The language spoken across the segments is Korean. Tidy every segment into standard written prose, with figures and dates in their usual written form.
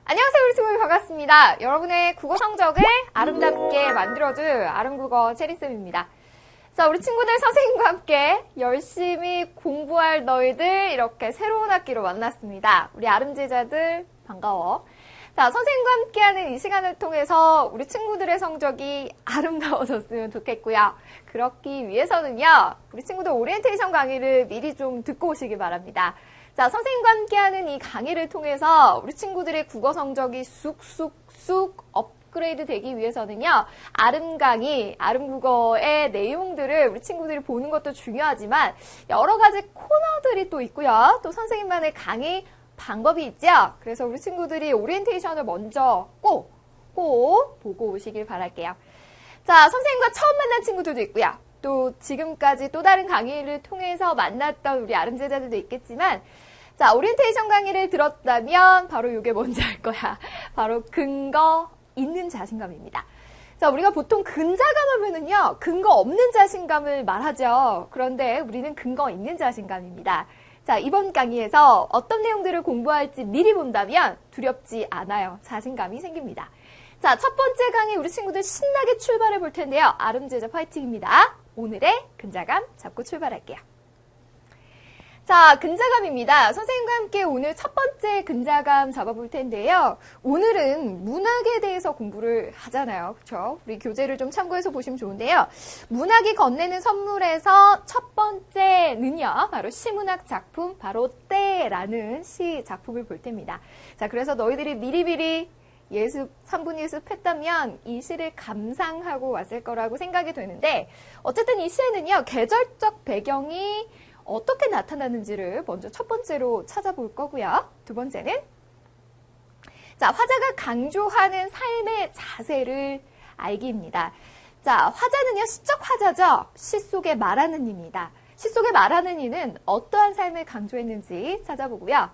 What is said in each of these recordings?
안녕하세요, 우리 친구들 반갑습니다. 여러분의 국어 성적을 아름답게 만들어줄 아름국어 체리쌤입니다. 자, 우리 친구들 선생님과 함께 열심히 공부할 너희들 이렇게 새로운 학기로 만났습니다. 우리 아름제자들 반가워. 자, 선생님과 함께하는 이 시간을 통해서 우리 친구들의 성적이 아름다워졌으면 좋겠고요. 그렇기 위해서는요, 우리 친구들 오리엔테이션 강의를 미리 좀 듣고 오시기 바랍니다. 자, 선생님과 함께하는 이 강의를 통해서 우리 친구들의 국어 성적이 쑥쑥쑥 업그레이드 되기 위해서는요, 아름 강의, 아름 국어의 내용들을 우리 친구들이 보는 것도 중요하지만 여러 가지 코너들이 또 있고요. 또 선생님만의 강의 방법이 있죠. 그래서 우리 친구들이 오리엔테이션을 먼저 꼭 보고 오시길 바랄게요. 자, 선생님과 처음 만난 친구들도 있고요. 또 지금까지 또 다른 강의를 통해서 만났던 우리 아름제자들도 있겠지만, 자, 오리엔테이션 강의를 들었다면 바로 이게 뭔지 알 거야. 바로 근거 있는 자신감입니다. 자, 우리가 보통 근자감 하면은요, 근거 없는 자신감을 말하죠. 그런데 우리는 근거 있는 자신감입니다. 자, 이번 강의에서 어떤 내용들을 공부할지 미리 본다면 두렵지 않아요. 자신감이 생깁니다. 자, 첫 번째 강의 우리 친구들 신나게 출발해 볼 텐데요. 아름제자 파이팅입니다. 오늘의 근자감 잡고 출발할게요. 자, 근자감입니다. 선생님과 함께 오늘 첫 번째 근자감 잡아볼 텐데요. 오늘은 문학에 대해서 공부를 하잖아요. 그렇죠? 우리 교재를 좀 참고해서 보시면 좋은데요. 문학이 건네는 선물에서 첫 번째는요. 바로 시문학 작품, 바로 때라는 시 작품을 볼 텐니다. 자, 그래서 너희들이 미리미리 예습, 3분 예습했다면 이 시를 감상하고 왔을 거라고 생각이 되는데, 어쨌든 이 시에는요, 계절적 배경이 어떻게 나타나는지를 먼저 첫 번째로 찾아볼 거고요. 두 번째는, 자, 화자가 강조하는 삶의 자세를 알기입니다. 자, 화자는요, 시적 화자죠. 시 속에 말하는 이입니다. 시 속에 말하는 이는 어떠한 삶을 강조했는지 찾아보고요.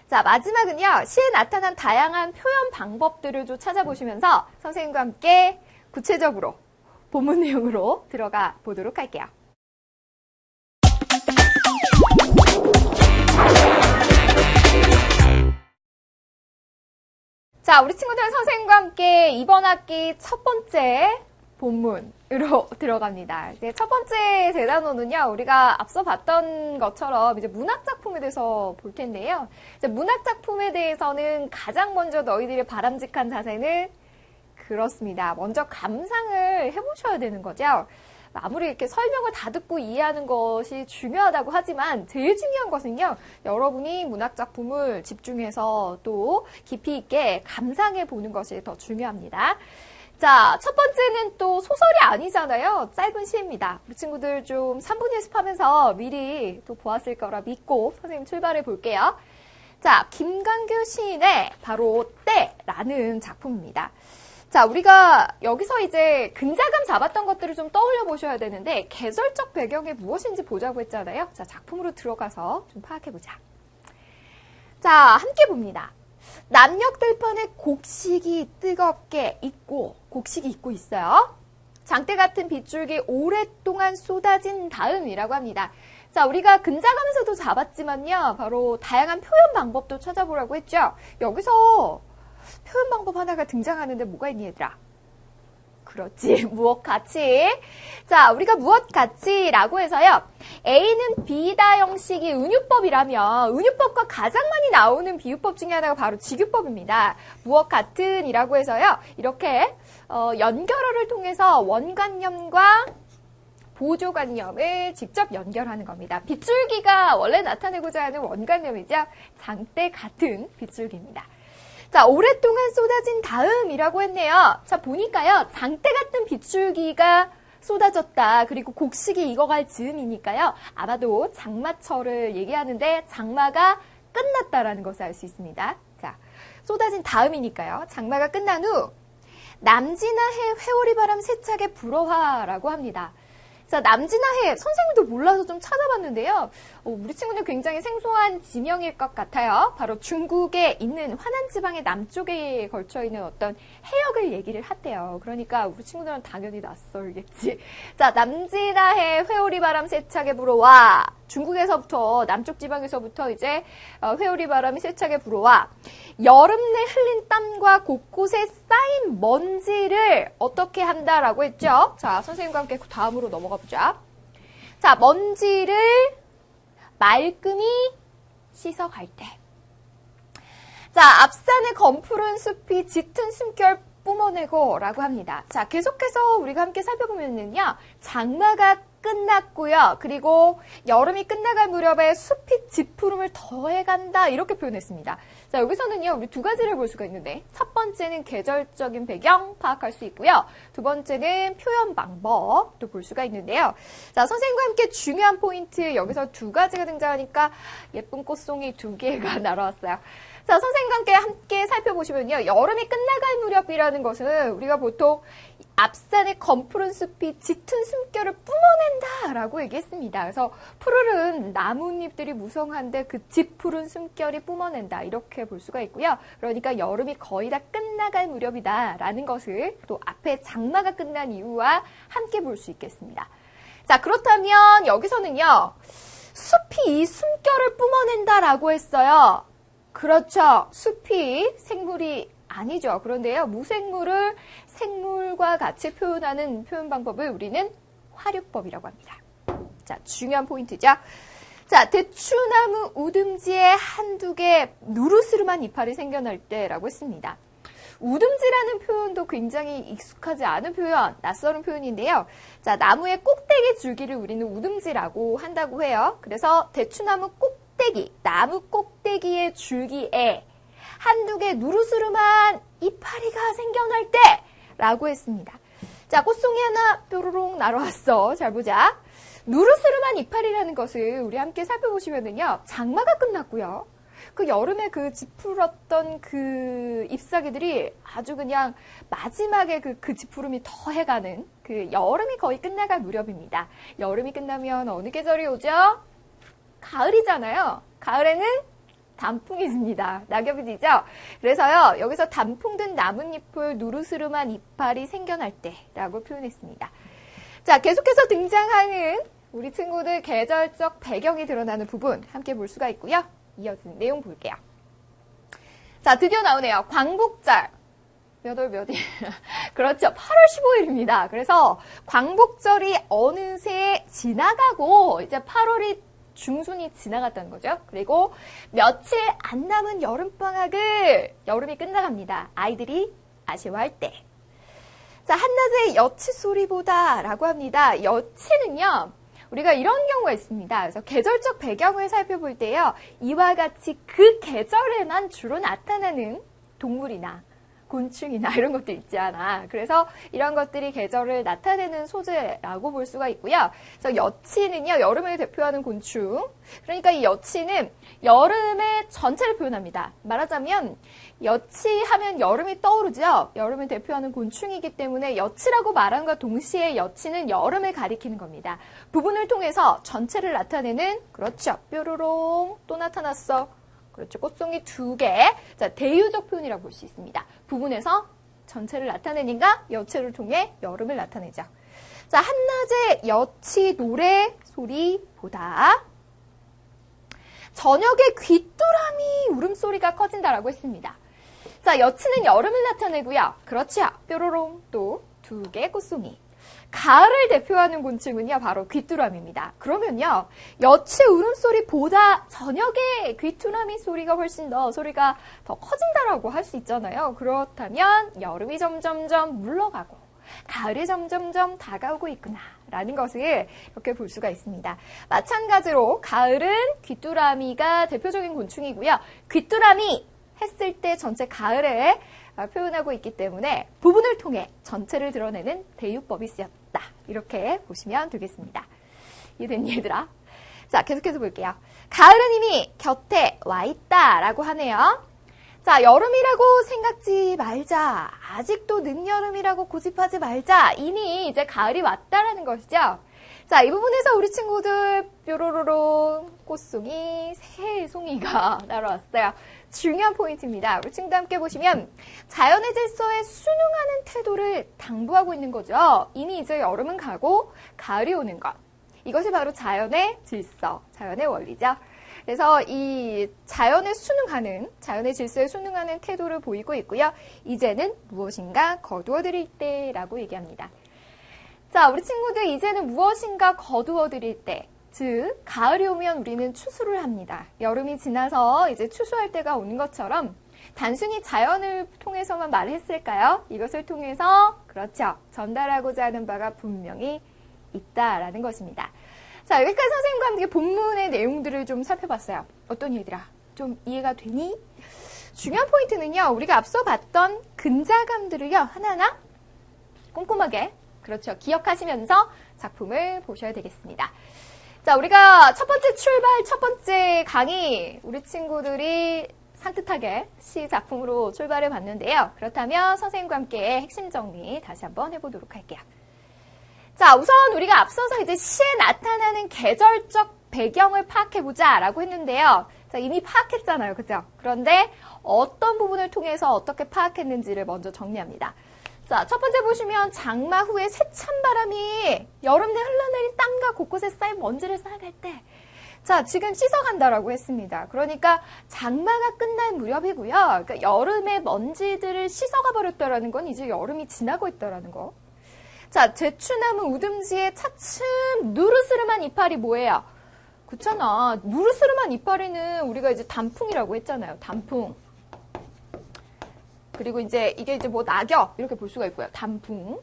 자, 마지막은요, 시에 나타난 다양한 표현 방법들을 좀 찾아보시면서 선생님과 함께 구체적으로 본문 내용으로 들어가 보도록 할게요. 자, 우리 친구들 선생님과 함께 이번 학기 첫 번째 본문으로 들어갑니다. 이제 첫 번째 대단원은요, 우리가 앞서 봤던 것처럼 이제 문학작품에 대해서 볼 텐데요. 이제 문학작품에 대해서는 가장 먼저 너희들의 바람직한 자세는 그렇습니다. 먼저 감상을 해보셔야 되는 거죠. 아무리 이렇게 설명을 다 듣고 이해하는 것이 중요하다고 하지만 제일 중요한 것은요, 여러분이 문학작품을 집중해서 또 깊이 있게 감상해 보는 것이 더 중요합니다. 자, 첫 번째는 또 소설이 아니잖아요. 짧은 시입니다. 우리 친구들 좀 3분 연습하면서 미리 또 보았을 거라 믿고 선생님 출발해 볼게요. 자, 김강규 시인의 바로 때라는 작품입니다. 자, 우리가 여기서 이제 근자감 잡았던 것들을 좀 떠올려 보셔야 되는데, 계절적 배경이 무엇인지 보자고 했잖아요. 자, 작품으로 들어가서 좀 파악해 보자. 자, 함께 봅니다. 남녘 들판에 곡식이 뜨겁게 익고, 곡식이 익고 있어요. 장대 같은 빗줄기 오랫동안 쏟아진 다음이라고 합니다. 자, 우리가 근자감에서도 잡았지만요, 바로 다양한 표현 방법도 찾아보라고 했죠. 여기서 표현 방법 하나가 등장하는데 뭐가 있니, 얘들아? 그렇지, 무엇 같이. 자, 우리가 무엇 같이라고 해서요, A는 B다 형식이 은유법이라면 은유법과 가장 많이 나오는 비유법 중에 하나가 바로 직유법입니다. 무엇 같은 이라고 해서요, 이렇게 연결어를 통해서 원관념과 보조관념을 직접 연결하는 겁니다. 빗줄기가 원래 나타내고자 하는 원관념이죠. 장대 같은 빗줄기입니다. 자, 오랫동안 쏟아진 다음이라고 했네요. 자, 보니까요, 장대 같은 빗줄기가 쏟아졌다. 그리고 곡식이 익어갈 즈음이니까요. 아마도 장마철을 얘기하는데 장마가 끝났다라는 것을 알 수 있습니다. 자, 쏟아진 다음이니까요. 장마가 끝난 후 남진아 해 회오리 바람 세차게 불어와라고 합니다. 자, 남진아해. 선생님도 몰라서 좀 찾아봤는데요. 우리 친구는 굉장히 생소한 지명일 것 같아요. 바로 중국에 있는 화난 지방의 남쪽에 걸쳐 있는 어떤 해역을 얘기를 했대요. 그러니까 우리 친구들은 당연히 낯설겠지. 자, 남진아해 회오리 바람 세차게 불어와. 중국에서부터, 남쪽 지방에서부터 이제 회오리 바람이 세차게 불어와. 여름 내 흘린 땀과 곳곳에 쌓인 먼지를 어떻게 한다라고 했죠? 자, 선생님과 함께 다음으로 넘어가 보자. 자, 먼지를 말끔히 씻어갈 때. 자, 앞산의 검푸른 숲이 짙은 숨결 뿜어내고 라고 합니다. 자, 계속해서 우리가 함께 살펴보면요. 장마가 끝났고요. 그리고 여름이 끝나갈 무렵에 숲이 지푸름을 더해간다 이렇게 표현했습니다. 자, 여기서는요. 우리 두 가지를 볼 수가 있는데 첫 번째는 계절적인 배경 파악할 수 있고요. 두 번째는 표현 방법도 볼 수가 있는데요. 자, 선생님과 함께 중요한 포인트 여기서 두 가지가 등장하니까 예쁜 꽃송이 두 개가 날아왔어요. 자, 선생님과 함께 살펴보시면요. 여름이 끝나갈 무렵이라는 것은 우리가 보통 앞산의 검푸른 숲이 짙은 숨결을 뿜어낸다라고 얘기했습니다. 그래서 푸르른 나뭇잎들이 무성한데 그 짙푸른 숨결이 뿜어낸다 이렇게 볼 수가 있고요. 그러니까 여름이 거의 다 끝나갈 무렵이다라는 것을 또 앞에 장마가 끝난 이유와 함께 볼 수 있겠습니다. 자, 그렇다면 여기서는요. 숲이 이 숨결을 뿜어낸다라고 했어요. 그렇죠. 숲이 생물이 아니죠. 그런데요. 무생물을 생물과 같이 표현하는 표현 방법을 우리는 화류법이라고 합니다. 자, 중요한 포인트죠. 자, 대추나무 우듬지에 한두 개 누르스름한 이파리 생겨날 때라고 했습니다. 우듬지라는 표현도 굉장히 익숙하지 않은 표현, 낯설은 표현인데요. 자, 나무의 꼭대기 줄기를 우리는 우듬지라고 한다고 해요. 그래서 대추나무 꼭대기, 나무 꼭대기의 줄기에 한두 개 누르스름한 이파리가 생겨날 때 라고 했습니다. 자, 꽃송이 하나 뾰로롱 날아왔어. 잘 보자. 누르스름한 이파리라는 것을 우리 함께 살펴보시면은요. 장마가 끝났고요. 그 여름에 그 지푸렀던 그 잎사귀들이 아주 그냥 마지막에 그 지푸름이 더해가는 그 여름이 거의 끝나갈 무렵입니다. 여름이 끝나면 어느 계절이 오죠? 가을이잖아요. 가을에는 단풍이 집니다. 낙엽이 지죠? 그래서요, 여기서 단풍 든 나뭇잎을 누르스름한 이파리 생겨날 때라고 표현했습니다. 자, 계속해서 등장하는 우리 친구들 계절적 배경이 드러나는 부분 함께 볼 수가 있고요. 이어지는 내용 볼게요. 자, 드디어 나오네요. 광복절. 몇 일? 그렇죠. 8월 15일입니다. 그래서 광복절이 어느새 지나가고 이제 8월이 중순이 지나갔다는 거죠. 그리고 며칠 안 남은 여름이 끝나갑니다. 아이들이 아쉬워할 때. 자, 한낮의 여치 소리보다 라고 합니다. 여치는요, 우리가 이런 경우가 있습니다. 그래서 계절적 배경을 살펴볼 때요, 이와 같이 그 계절에만 주로 나타나는 동물이나 곤충이나 이런 것들 있지 않아. 그래서 이런 것들이 계절을 나타내는 소재라고 볼 수가 있고요. 그래서 여치는요, 여름을 대표하는 곤충. 그러니까 이 여치는 여름의 전체를 표현합니다. 말하자면 여치하면 여름이 떠오르죠. 여름을 대표하는 곤충이기 때문에 여치라고 말하는과 동시에 여치는 여름을 가리키는 겁니다. 부분을 통해서 전체를 나타내는, 그렇죠. 뾰로롱 또 나타났어. 그렇죠. 꽃송이 두 개. 자, 대유적 표현이라고 볼 수 있습니다. 부분에서 전체를 나타내니까 여치를 통해 여름을 나타내죠. 자, 한낮의 여치 노래 소리보다 저녁에 귀뚜라미 울음소리가 커진다라고 했습니다. 자, 여치는 여름을 나타내고요. 그렇죠. 뾰로롱 또 두 개 꽃송이. 가을을 대표하는 곤충은요, 바로 귀뚜라미입니다. 그러면요, 여치 울음소리보다 저녁에 귀뚜라미 소리가 훨씬 더 소리가 더 커진다라고 할 수 있잖아요. 그렇다면 여름이 점점점 물러가고 가을이 점점점 다가오고 있구나 라는 것을 이렇게 볼 수가 있습니다. 마찬가지로 가을은 귀뚜라미가 대표적인 곤충이고요. 귀뚜라미 했을 때 전체 가을에 표현하고 있기 때문에 부분을 통해 전체를 드러내는 대유법이 쓰였다. 이렇게 보시면 되겠습니다. 이해됐니, 얘들아? 자, 계속해서 볼게요. 가을은 이미 곁에 와 있다라고 하네요. 자, 여름이라고 생각지 말자. 아직도 늦여름이라고 고집하지 말자. 이미 이제 가을이 왔다라는 것이죠. 자, 이 부분에서 우리 친구들 뾰로로로 꽃송이, 새송이가 날아왔어요. 중요한 포인트입니다. 우리 친구들 함께 보시면 자연의 질서에 순응하는 태도를 당부하고 있는 거죠. 이미 이제 여름은 가고 가을이 오는 것. 이것이 바로 자연의 질서, 자연의 원리죠. 그래서 이 자연의 질서에 순응하는 태도를 보이고 있고요. 이제는 무엇인가 거두어드릴 때라고 얘기합니다. 자, 우리 친구들 이제는 무엇인가 거두어드릴 때, 즉 가을이 오면 우리는 추수를 합니다. 여름이 지나서 이제 추수할 때가 오는 것처럼 단순히 자연을 통해서만 말을 했을까요? 이것을 통해서 그렇죠. 전달하고자 하는 바가 분명히 있다라는 것입니다. 자, 여기까지 선생님과 함께 본문의 내용들을 좀 살펴봤어요. 어떤 얘들아? 좀 이해가 되니? 중요한 포인트는요. 우리가 앞서 봤던 근자감들을요. 하나하나 꼼꼼하게 그렇죠. 기억하시면서 작품을 보셔야 되겠습니다. 자, 우리가 첫 번째 강의 우리 친구들이 산뜻하게 시 작품으로 출발해 봤는데요. 그렇다면 선생님과 함께 핵심 정리 다시 한번 해보도록 할게요. 자, 우선 우리가 앞서서 이제 시에 나타나는 계절적 배경을 파악해보자 라고 했는데요. 자, 이미 파악했잖아요. 그죠? 그런데 어떤 부분을 통해서 어떻게 파악했는지를 먼저 정리합니다. 자, 첫 번째 보시면 장마 후에 세찬 바람이 여름 내 흘러내린 땅과 곳곳에 쌓인 먼지를 쌀갈 때 자, 지금 씻어간다라고 했습니다. 그러니까 장마가 끝날 무렵이고요. 그러니까 여름의 먼지들을 씻어가 버렸다라는 건 이제 여름이 지나고 있다라는 거. 자, 대추나무 우듬지의 차츰 누르스름한 이파리 뭐예요? 그렇잖아. 누르스름한 이파리는 우리가 이제 단풍이라고 했잖아요. 단풍. 그리고 이제 이게 이제 뭐 낙엽 이렇게 볼 수가 있고요. 단풍.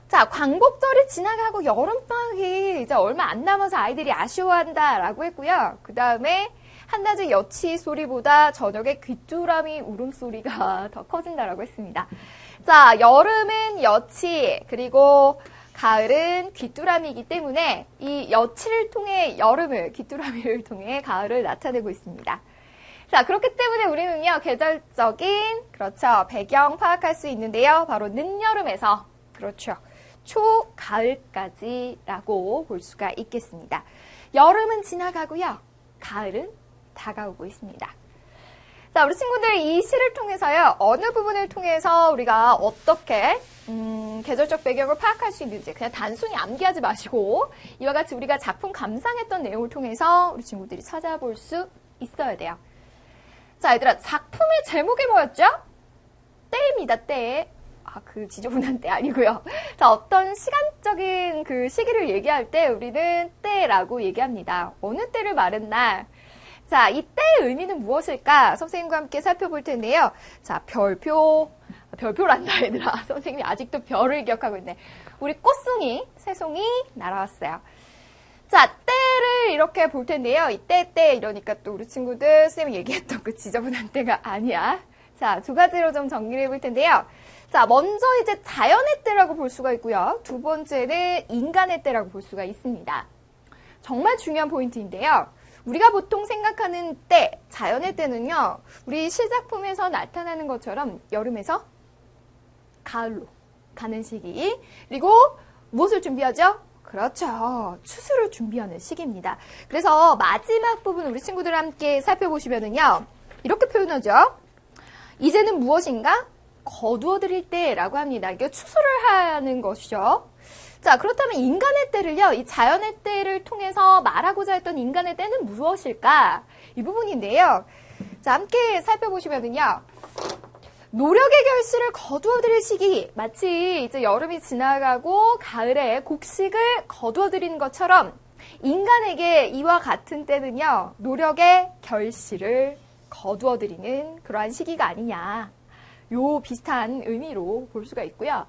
자, 광복절이 지나가고 여름방학이 이제 얼마 안 남아서 아이들이 아쉬워한다라고 했고요. 그 다음에 한낮의 여치 소리보다 저녁에 귀뚜라미 울음소리가 더 커진다라고 했습니다. 자, 여름은 여치, 그리고 가을은 귀뚜라미이기 때문에 이 여치를 통해 여름을, 귀뚜라미를 통해 가을을 나타내고 있습니다. 자, 그렇기 때문에 우리는요, 계절적인, 그렇죠, 배경 파악할 수 있는데요. 바로 늦여름에서, 그렇죠, 초가을까지라고 볼 수가 있겠습니다. 여름은 지나가고요, 가을은 다가오고 있습니다. 자, 우리 친구들 이 시를 통해서요, 어느 부분을 통해서 우리가 어떻게 계절적 배경을 파악할 수 있는지 그냥 단순히 암기하지 마시고 이와 같이 우리가 작품 감상했던 내용을 통해서 우리 친구들이 찾아볼 수 있어야 돼요. 자, 얘들아, 작품의 제목이 뭐였죠? 때입니다, 때. 아, 그 지저분한 때 아니고요. 자, 어떤 시간적인 그 시기를 얘기할 때 우리는 때라고 얘기합니다. 어느 때를 말했나? 자, 이 때의 의미는 무엇일까? 선생님과 함께 살펴볼 텐데요. 자, 별표란다, 얘들아. 선생님이 아직도 별을 기억하고 있네. 우리 꽃송이, 새송이 날아왔어요. 자, 때를 이렇게 볼 텐데요. 이 때 이러니까 또 우리 친구들 선생님이 얘기했던 그 지저분한 때가 아니야. 자, 두 가지로 좀 정리를 해볼 텐데요. 자, 먼저 이제 자연의 때라고 볼 수가 있고요. 두 번째는 인간의 때라고 볼 수가 있습니다. 정말 중요한 포인트인데요. 우리가 보통 생각하는 때, 자연의 때는요, 우리 시작품에서 나타나는 것처럼 여름에서 가을로 가는 시기. 그리고 무엇을 준비하죠? 그렇죠. 추수를 준비하는 시기입니다. 그래서 마지막 부분 우리 친구들 함께 살펴보시면은요, 이렇게 표현하죠. 이제는 무엇인가? 거두어드릴 때라고 합니다. 이게 추수를 하는 것이죠. 자, 그렇다면 인간의 때를요, 이 자연의 때를 통해서 말하고자 했던 인간의 때는 무엇일까? 이 부분인데요. 자, 함께 살펴보시면은요, 노력의 결실을 거두어드릴 시기, 마치 이제 여름이 지나가고 가을에 곡식을 거두어드리는 것처럼 인간에게 이와 같은 때는요, 노력의 결실을 거두어드리는 그러한 시기가 아니냐. 요 비슷한 의미로 볼 수가 있고요.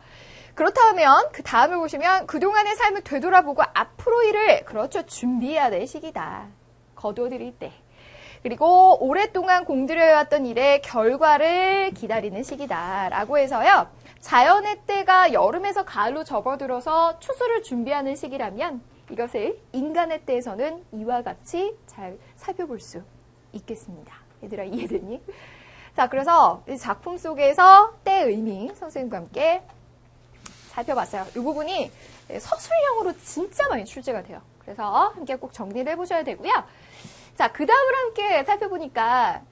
그렇다면 그 다음을 보시면 그동안의 삶을 되돌아보고 앞으로 일을 그렇죠 준비해야 될 시기다. 거두어드릴 때. 그리고 오랫동안 공들여왔던 일의 결과를 기다리는 시기다라고 해서요. 자연의 때가 여름에서 가을로 접어들어서 추수를 준비하는 시기라면 이것을 인간의 때에서는 이와 같이 잘 살펴볼 수 있겠습니다. 얘들아 이해되니? 자, 그래서 이 작품 속에서 때의 의미 선생님과 함께 살펴봤어요. 이 부분이 서술형으로 진짜 많이 출제가 돼요. 그래서 함께 꼭 정리를 해보셔야 되고요. 자, 그 다음을 함께 살펴보니까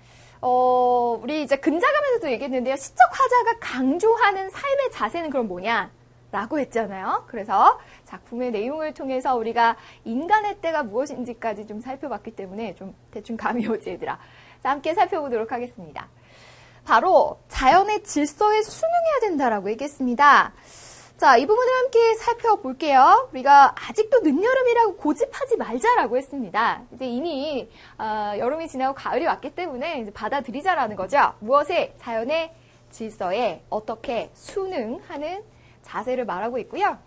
우리 이제 근자감에서도 얘기했는데요. 시적 화자가 강조하는 삶의 자세는 그럼 뭐냐? 라고 했잖아요. 그래서 작품의 내용을 통해서 우리가 인간의 때가 무엇인지까지 좀 살펴봤기 때문에 좀 대충 감이 오지, 얘들아. 자, 함께 살펴보도록 하겠습니다. 바로 자연의 질서에 순응해야 된다라고 얘기했습니다. 자, 이 부분을 함께 살펴볼게요. 우리가 아직도 늦여름이라고 고집하지 말자라고 했습니다. 이제 이미 여름이 지나고 가을이 왔기 때문에 이제 받아들이자라는 거죠. 무엇에? 자연의 질서에 어떻게 순응하는 자세를 말하고 있고요.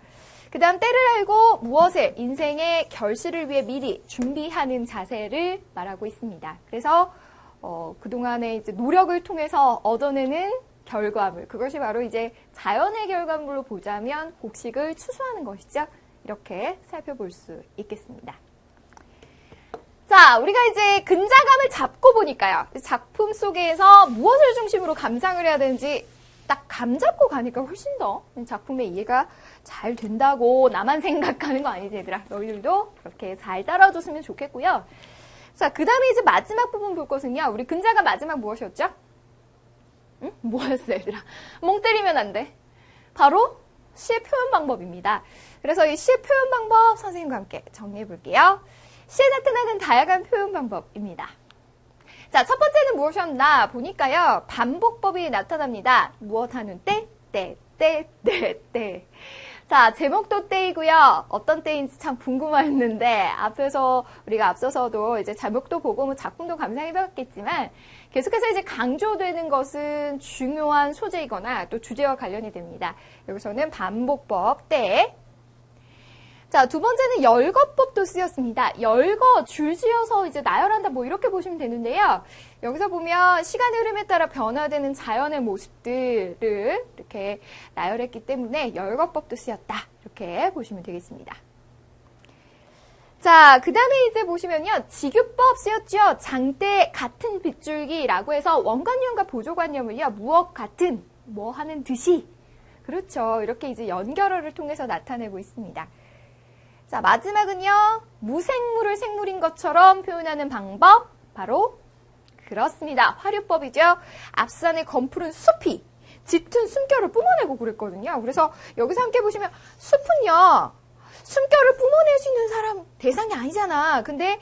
그 다음 때를 알고 무엇을? 인생의 결실을 위해 미리 준비하는 자세를 말하고 있습니다. 그래서 그동안의 이제 노력을 통해서 얻어내는 결과물, 그것이 바로 이제 자연의 결과물로 보자면 곡식을 추수하는 것이죠. 이렇게 살펴볼 수 있겠습니다. 자, 우리가 이제 근자감을 잡고 보니까요. 작품 속에서 무엇을 중심으로 감상을 해야 되는지 딱 감 잡고 가니까 훨씬 더 작품의 이해가 잘 된다고 나만 생각하는 거 아니지, 얘들아. 너희들도 그렇게 잘 따라줬으면 좋겠고요. 자, 그 다음에 이제 마지막 부분 볼 것은요. 우리 근자감 마지막 무엇이었죠? 응? 뭐였어, 얘들아? 멍 때리면 안 돼. 바로 시의 표현 방법입니다. 그래서 이 시의 표현 방법 선생님과 함께 정리해 볼게요. 시에 나타나는 다양한 표현 방법입니다. 자, 첫 번째는 무엇이었나 보니까요. 반복법이 나타납니다. 무엇하는 때? 때. 자, 제목도 때이고요. 어떤 때인지 참 궁금했는데 우리가 앞서서도 이제 제목도 보고 뭐 작품도 감상해봤겠지만 계속해서 이제 강조되는 것은 중요한 소재이거나 또 주제와 관련이 됩니다. 여기서는 반복법 때. 자, 두 번째는 열거법도 쓰였습니다. 열거, 줄지어서 이제 나열한다, 뭐 이렇게 보시면 되는데요. 여기서 보면 시간의 흐름에 따라 변화되는 자연의 모습들을 이렇게 나열했기 때문에 열거법도 쓰였다. 이렇게 보시면 되겠습니다. 자, 그 다음에 이제 보시면요. 직유법 쓰였죠. 장대 같은 빗줄기라고 해서 원관념과 보조관념을요. 무엇 같은, 뭐 하는 듯이. 그렇죠. 이렇게 이제 연결어를 통해서 나타내고 있습니다. 자, 마지막은요. 무생물을 생물인 것처럼 표현하는 방법, 바로 그렇습니다. 화류법이죠. 앞산의 검푸른 숲이 짙은 숨결을 뿜어내고 그랬거든요. 그래서 여기서 함께 보시면 숲은요. 숨결을 뿜어낼 수 있는 사람 대상이 아니잖아. 근데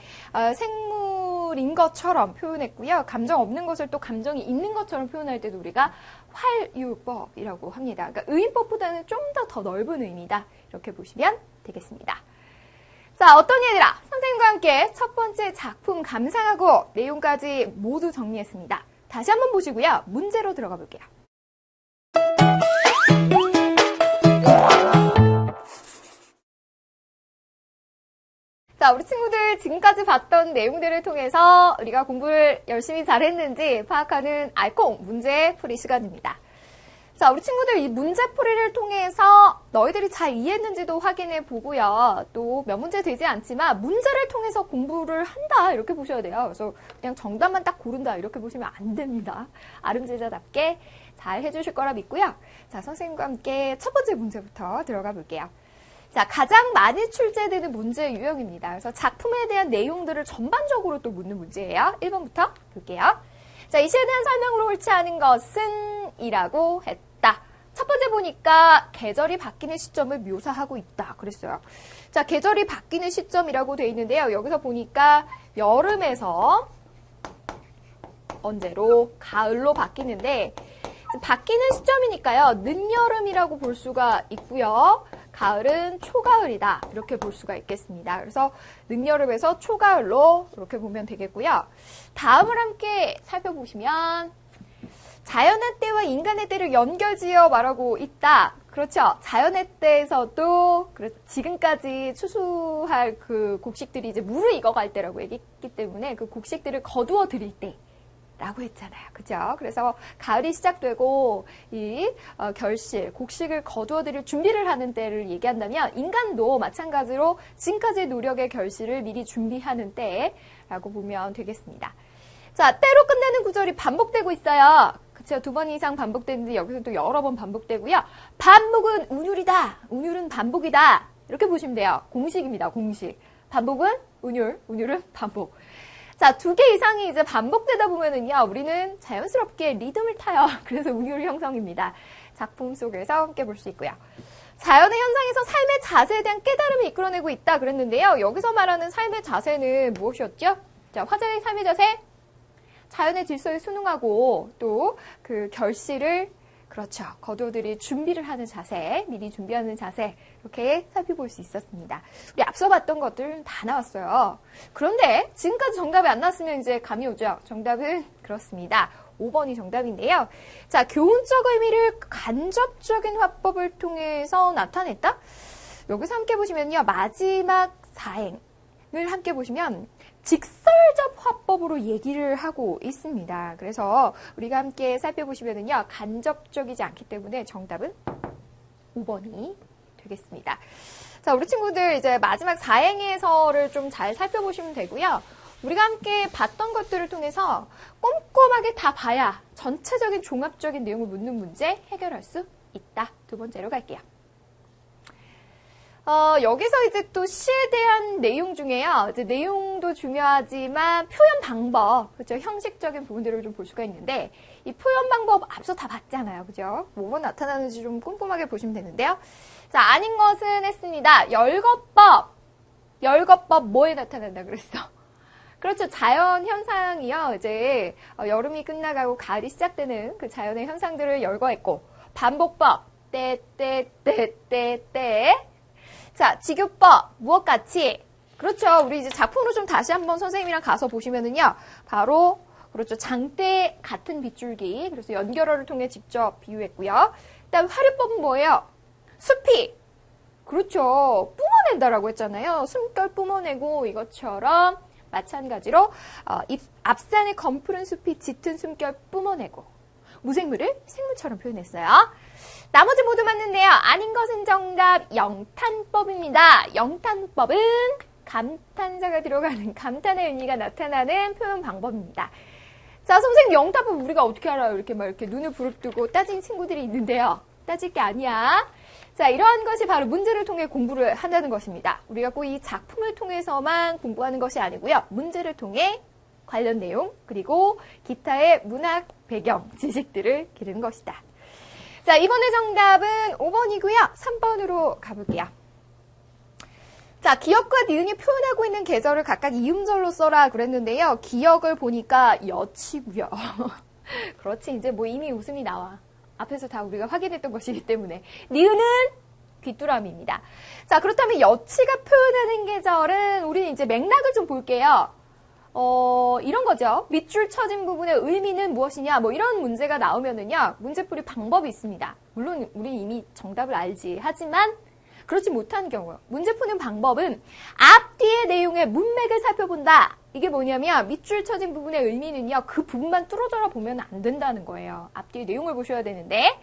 생물인 것처럼 표현했고요. 감정 없는 것을 또 감정이 있는 것처럼 표현할 때도 우리가 활유법이라고 합니다. 그러니까 의인법보다는 좀 더 넓은 의미다. 이렇게 보시면 되겠습니다. 자, 어떤 얘들아, 선생님과 함께 첫 번째 작품 감상하고 내용까지 모두 정리했습니다. 다시 한번 보시고요. 문제로 들어가 볼게요. 자, 우리 친구들 지금까지 봤던 내용들을 통해서 우리가 공부를 열심히 잘했는지 파악하는 알콩 문제풀이 시간입니다. 자, 우리 친구들 이 문제풀이를 통해서 너희들이 잘 이해했는지도 확인해 보고요. 또 몇 문제 되지 않지만 문제를 통해서 공부를 한다 이렇게 보셔야 돼요. 그래서 그냥 정답만 딱 고른다 이렇게 보시면 안 됩니다. 아름제자답게 잘 해주실 거라 믿고요. 자, 선생님과 함께 첫 번째 문제부터 들어가 볼게요. 자, 가장 많이 출제되는 문제 유형입니다. 그래서 작품에 대한 내용들을 전반적으로 또 묻는 문제예요. 1번부터 볼게요. 자, 이 시에 대한 설명으로 옳지 않은 것은 이라고 했다. 첫 번째 보니까 계절이 바뀌는 시점을 묘사하고 있다. 그랬어요. 자, 계절이 바뀌는 시점이라고 되어 있는데요. 여기서 보니까 여름에서 언제로? 가을로 바뀌는데 바뀌는 시점이니까요. 늦여름이라고 볼 수가 있고요. 가을은 초가을이다. 이렇게 볼 수가 있겠습니다. 그래서 늦여름에서 초가을로 이렇게 보면 되겠고요. 다음을 함께 살펴보시면 자연의 때와 인간의 때를 연결지어 말하고 있다. 그렇죠. 자연의 때에서도 지금까지 추수할 그 곡식들이 이제 물을 익어갈 때라고 얘기했기 때문에 그 곡식들을 거두어 드릴 때 라고 했잖아요. 그죠? 그래서 가을이 시작되고 이 결실, 곡식을 거두어 드릴 준비를 하는 때를 얘기한다면 인간도 마찬가지로 지금까지의 노력의 결실을 미리 준비하는 때라고 보면 되겠습니다. 자, 때로 끝내는 구절이 반복되고 있어요. 그쵸? 2번 이상 반복되는데 여기서 또 여러 번 반복되고요. 반복은 운율이다. 운율은 반복이다. 이렇게 보시면 돼요. 공식입니다. 공식. 반복은 운율, 운율은 반복. 자, 2개 이상이 이제 반복되다 보면은요, 우리는 자연스럽게 리듬을 타요. 그래서 운율 형성입니다. 작품 속에서 함께 볼 수 있고요. 자연의 현상에서 삶의 자세에 대한 깨달음을 이끌어내고 있다 그랬는데요. 여기서 말하는 삶의 자세는 무엇이었죠? 자, 화자의 삶의 자세, 자연의 질서에 순응하고 또 그 결실을 그렇죠. 거두들이 준비를 하는 자세, 미리 준비하는 자세 이렇게 살펴볼 수 있었습니다. 우리 앞서 봤던 것들 다 나왔어요. 그런데 지금까지 정답이 안 나왔으면 이제 감이 오죠. 정답은 그렇습니다. 5번이 정답인데요. 자, 교훈적 의미를 간접적인 화법을 통해서 나타냈다? 여기서 함께 보시면요. 마지막 사행을 함께 보시면 직설적 화법으로 얘기를 하고 있습니다. 그래서 우리가 함께 살펴보시면요. 간접적이지 않기 때문에 정답은 5번이 되겠습니다. 자, 우리 친구들 이제 마지막 사행에서를 좀 잘 살펴보시면 되고요. 우리가 함께 봤던 것들을 통해서 꼼꼼하게 다 봐야 전체적인 종합적인 내용을 묻는 문제 해결할 수 있다. 2번째로 갈게요. 여기서 이제 또 시에 대한 내용 중에요. 이제 내용도 중요하지만 표현 방법, 그렇죠? 형식적인 부분들을 좀 볼 수가 있는데, 이 표현 방법 앞서 다 봤잖아요. 그죠? 뭐가 나타나는지 좀 꼼꼼하게 보시면 되는데요. 자, 아닌 것은 했습니다. 열거법. 열거법 뭐에 나타난다 그랬어? 그렇죠. 자연 현상이요. 이제 여름이 끝나가고 가을이 시작되는 그 자연의 현상들을 열거했고, 반복법. 때. 자, 직유법, 무엇같이? 그렇죠. 우리 이제 작품으로 좀 다시 한번 선생님이랑 가서 보시면은요. 바로, 그렇죠. 장대 같은 빗줄기. 그래서 연결어를 통해 직접 비유했고요. 그다음 화류법은 뭐예요? 숲이. 그렇죠. 뿜어낸다라고 했잖아요. 숨결 뿜어내고 이것처럼 마찬가지로 앞산의 검푸른 숲이 짙은 숨결 뿜어내고 무생물을 생물처럼 표현했어요. 나머지 모두 맞는데요. 아닌 것은 정답 영탄법입니다. 영탄법은 감탄사가 들어가는 감탄의 의미가 나타나는 표현 방법입니다. 자, 선생님 영탄법 우리가 어떻게 알아요? 이렇게 막 이렇게 눈을 부릅뜨고 따진 친구들이 있는데요. 따질 게 아니야. 자, 이러한 것이 바로 문제를 통해 공부를 한다는 것입니다. 우리가 꼭 이 작품을 통해서만 공부하는 것이 아니고요. 문제를 통해 관련 내용 그리고 기타의 문학 배경 지식들을 기르는 것이다. 자, 이번에 정답은 5번이고요. 3번으로 가볼게요. 자, 기역과 니은이 표현하고 있는 계절을 각각 이음절로 써라 그랬는데요. 기역을 보니까 여치고요. 그렇지, 이제 뭐 이미 웃음이 나와. 앞에서 다 우리가 확인했던 것이기 때문에. 니은은 귀뚜라미입니다. 자, 그렇다면 여치가 표현하는 계절은 우리는 이제 맥락을 좀 볼게요. 이런 거죠. 밑줄 쳐진 부분의 의미는 무엇이냐, 뭐 이런 문제가 나오면은요, 문제풀이 방법이 있습니다. 물론 우리 이미 정답을 알지. 하지만 그렇지 못한 경우, 문제 푸는 방법은 앞뒤의 내용의 문맥을 살펴본다. 이게 뭐냐면 밑줄 쳐진 부분의 의미는요, 그 부분만 뚫어져라 보면 안 된다는 거예요. 앞뒤의 내용을 보셔야 되는데,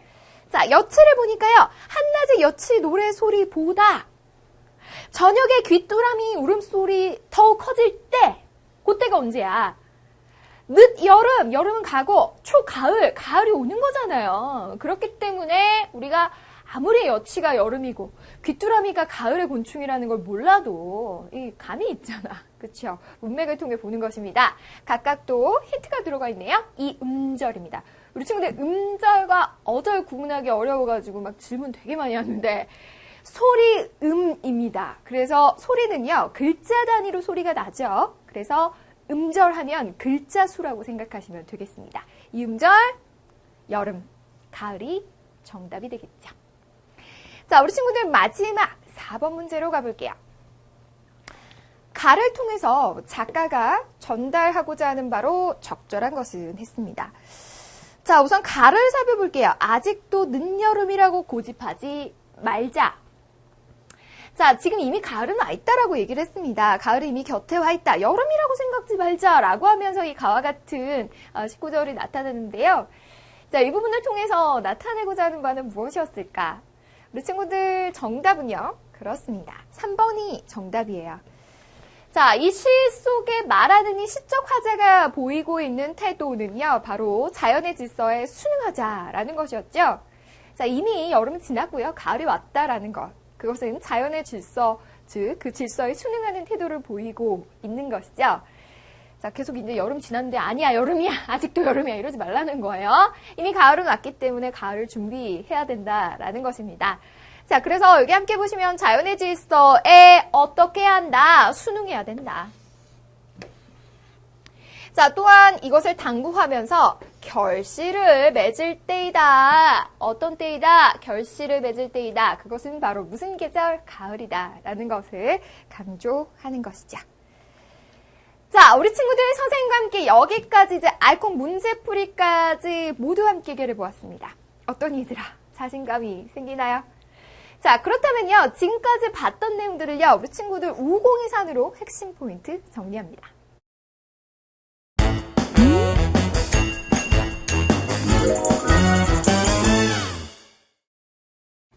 자, 여치를 보니까요, 한낮의 여치 노래 소리보다 저녁에 귀뚜라미 울음소리 더욱 커질 때, 그때가 언제야? 늦 여름, 여름은 가고 초가을, 가을이 오는 거잖아요. 그렇기 때문에 우리가 아무리 여치가 여름이고 귀뚜라미가 가을의 곤충이라는 걸 몰라도 이 감이 있잖아. 그렇죠? 문맥을 통해 보는 것입니다. 각각 또 힌트가 들어가 있네요. 이 음절입니다. 우리 친구들 음절과 어절 구분하기 어려워가지고 막 질문 되게 많이 하는데 소리음입니다. 그래서 소리는요, 글자 단위로 소리가 나죠. 그래서 음절하면 글자 수라고 생각하시면 되겠습니다. 이 음절, 여름, 가을이 정답이 되겠죠. 자, 우리 친구들 마지막 4번 문제로 가볼게요. 가를 통해서 작가가 전달하고자 하는 바로 적절한 것은 했습니다. 자, 우선 가를 살펴볼게요. 아직도 늦여름이라고 고집하지 말자. 자, 지금 이미 가을은 와 있다라고 얘기를 했습니다. 가을이 이미 곁에 와 있다. 여름이라고 생각지 말자라고 하면서 이 가와 같은 19절이 나타나는데요. 자, 이 부분을 통해서 나타내고자 하는 바는 무엇이었을까? 우리 친구들 정답은요. 그렇습니다. 3번이 정답이에요. 자, 이 시 속에 말하는 이 시적 화자가 보이고 있는 태도는요, 바로 자연의 질서에 순응하자라는 것이었죠. 자, 이미 여름이 지났고요. 가을이 왔다라는 것. 그것은 자연의 질서, 즉 그 질서에 순응하는 태도를 보이고 있는 것이죠. 자, 계속 이제 여름 지났는데 아니야, 여름이야. 아직도 여름이야. 이러지 말라는 거예요. 이미 가을은 왔기 때문에 가을을 준비해야 된다라는 것입니다. 자, 그래서 여기 함께 보시면 자연의 질서에 어떻게 해야 한다? 순응해야 된다. 자, 또한 이것을 당부하면서 결실을 맺을 때이다. 어떤 때이다? 결실을 맺을 때이다. 그것은 바로 무슨 계절? 가을이다. 라는 것을 강조하는 것이죠. 자, 우리 친구들 선생님과 함께 여기까지 이제 알콩 문제풀이까지 모두 함께 해결해 보았습니다. 어떤 얘들아? 자신감이 생기나요? 자, 그렇다면요. 지금까지 봤던 내용들을요. 우리 친구들 우공이산으로 핵심 포인트 정리합니다.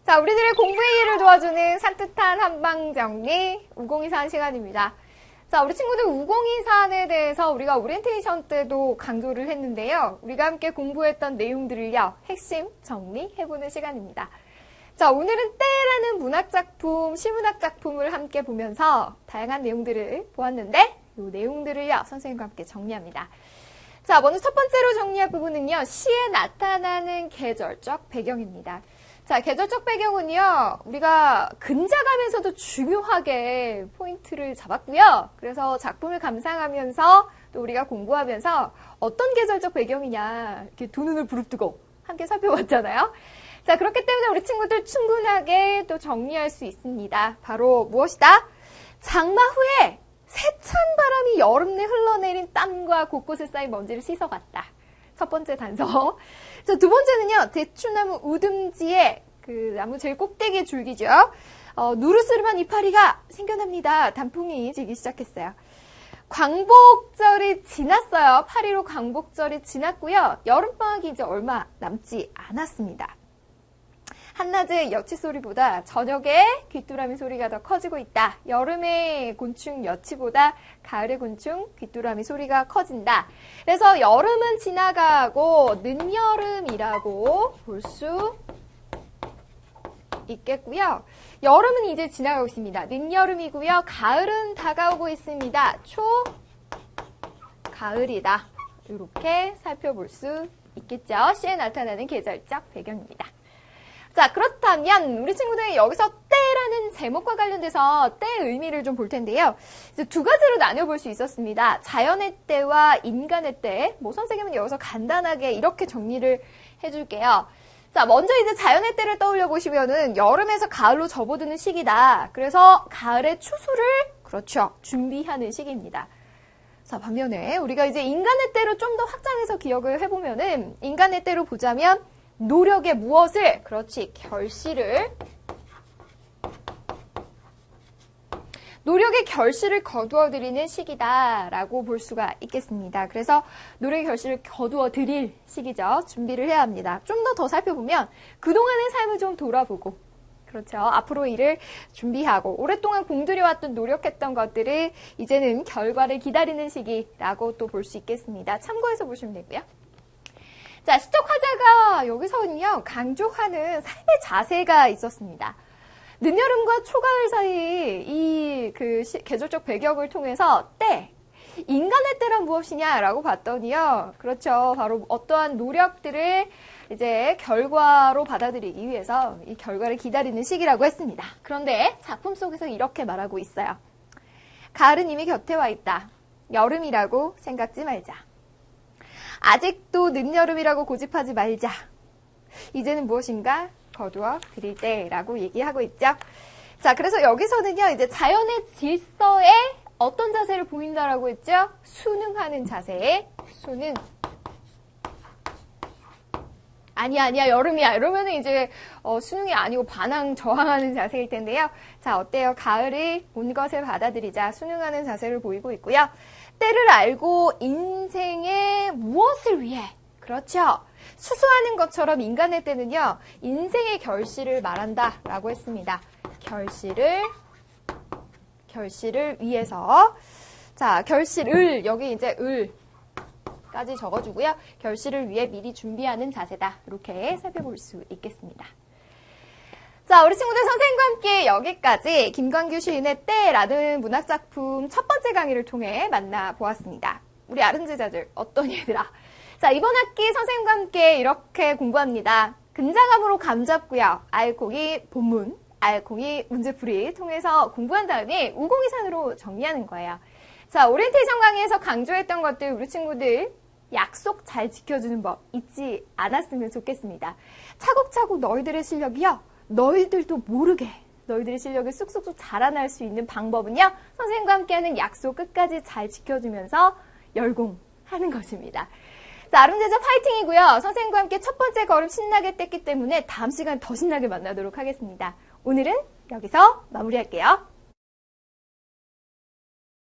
자, 우리들의 공부의 이해를 도와주는 산뜻한 한방 정리 우공이산 시간입니다. 자, 우리 친구들 우공이산에 대해서 우리가 오리엔테이션 때도 강조를 했는데요. 우리가 함께 공부했던 내용들을요. 핵심 정리해보는 시간입니다. 자, 오늘은 때라는 문학작품, 시문학작품을 함께 보면서 다양한 내용들을 보았는데 이 내용들을요. 선생님과 함께 정리합니다. 자, 먼저 첫 번째로 정리할 부분은요. 시에 나타나는 계절적 배경입니다. 자, 계절적 배경은요, 우리가 근자감에서도 중요하게 포인트를 잡았고요. 그래서 작품을 감상하면서 또 우리가 공부하면서 어떤 계절적 배경이냐, 이렇게 두 눈을 부릅뜨고 함께 살펴봤잖아요. 자, 그렇기 때문에 우리 친구들 충분하게 또 정리할 수 있습니다. 바로 무엇이다? 장마 후에 세찬 바람이 여름 내 흘러내린 땀과 곳곳에 쌓인 먼지를 씻어갔다. 첫 번째 단서. 자, 두 번째는요, 대추나무 우듬지에 그 나무 제일 꼭대기의 줄기죠. 누르스름한 이파리가 생겨납니다. 단풍이 지기 시작했어요. 광복절이 지났어요. 8.15 광복절이 지났고요. 여름방학이 이제 얼마 남지 않았습니다. 한낮의 여치 소리보다 저녁에 귀뚜라미 소리가 더 커지고 있다. 여름의 곤충 여치보다 가을의 곤충 귀뚜라미 소리가 커진다. 그래서 여름은 지나가고 늦여름이라고 볼 수 있겠고요. 여름은 이제 지나가고 있습니다. 늦여름이고요. 가을은 다가오고 있습니다. 초가을이다. 이렇게 살펴볼 수 있겠죠. 시에 나타나는 계절적 배경입니다. 자, 그렇다면 우리 친구들이 여기서 때라는 제목과 관련돼서 때의 의미를 좀 볼 텐데요. 이제 두 가지로 나눠볼 수 있었습니다. 자연의 때와 인간의 때. 뭐 선생님은 여기서 간단하게 이렇게 정리를 해줄게요. 자, 먼저 이제 자연의 때를 떠올려 보시면은 여름에서 가을로 접어드는 시기다. 그래서 가을의 추수를 그렇죠. 준비하는 시기입니다. 자, 반면에 우리가 이제 인간의 때로 좀 더 확장해서 기억을 해보면은 인간의 때로 보자면 노력의 무엇을, 그렇지, 노력의 결실을 거두어드리는 시기다라고 볼 수가 있겠습니다. 그래서 노력의 결실을 거두어드릴 시기죠. 준비를 해야 합니다. 좀 더 살펴보면 그동안의 삶을 좀 돌아보고, 그렇죠. 앞으로 일을 준비하고 오랫동안 공들여왔던 노력했던 것들을 이제는 결과를 기다리는 시기라고 또 볼 수 있겠습니다. 참고해서 보시면 되고요. 자, 시적 화자가 여기서는요, 강조하는 삶의 자세가 있었습니다. 늦여름과 초가을 사이 이 계절적 배경을 통해서 때, 인간의 때란 무엇이냐라고 봤더니요, 그렇죠. 바로 어떠한 노력들을 이제 결과로 받아들이기 위해서 이 결과를 기다리는 시기라고 했습니다. 그런데 작품 속에서 이렇게 말하고 있어요. 가을은 이미 곁에 와 있다. 여름이라고 생각지 말자. 아직도 늦여름이라고 고집하지 말자. 이제는 무엇인가 거두어 드릴 때라고 얘기하고 있죠. 자, 그래서 여기서는요, 이제 자연의 질서에 어떤 자세를 보인다라고 했죠? 순응하는 자세. 순응. 아니야, 여름이야. 이러면은 이제, 순응이 아니고 반항, 저항하는 자세일 텐데요. 자, 어때요? 가을이 온 것을 받아들이자. 순응하는 자세를 보이고 있고요. 때를 알고 인생의 무엇을 위해, 그렇죠. 수수하는 것처럼 인간의 때는요, 인생의 결실을 말한다라고 했습니다. 결실을 위해서. 자, 결실을, 여기 이제 을까지 적어주고요. 결실을 위해 미리 준비하는 자세다. 이렇게 살펴볼 수 있겠습니다. 자, 우리 친구들 선생님과 함께 여기까지 김광규 시인의 때라는 문학작품 첫 번째 강의를 통해 만나보았습니다. 우리 아름제자들 어떤 얘들아? 자, 이번 학기 선생님과 함께 이렇게 공부합니다. 근자감으로 감 잡고요. 알콩이 본문, 알콩이 문제풀이 통해서 공부한 다음에 우공이산으로 정리하는 거예요. 자, 오리엔테이션 강의에서 강조했던 것들 우리 친구들 약속 잘 지켜주는 법 잊지 않았으면 좋겠습니다. 차곡차곡 너희들의 실력이요. 너희들도 모르게 너희들의 실력을 쑥쑥쑥 자라날 수 있는 방법은요. 선생님과 함께하는 약속 끝까지 잘 지켜주면서 열공하는 것입니다. 자, 아름제자 파이팅이고요. 선생님과 함께 첫 번째 걸음 신나게 뗐기 때문에 다음 시간 더 신나게 만나도록 하겠습니다. 오늘은 여기서 마무리할게요.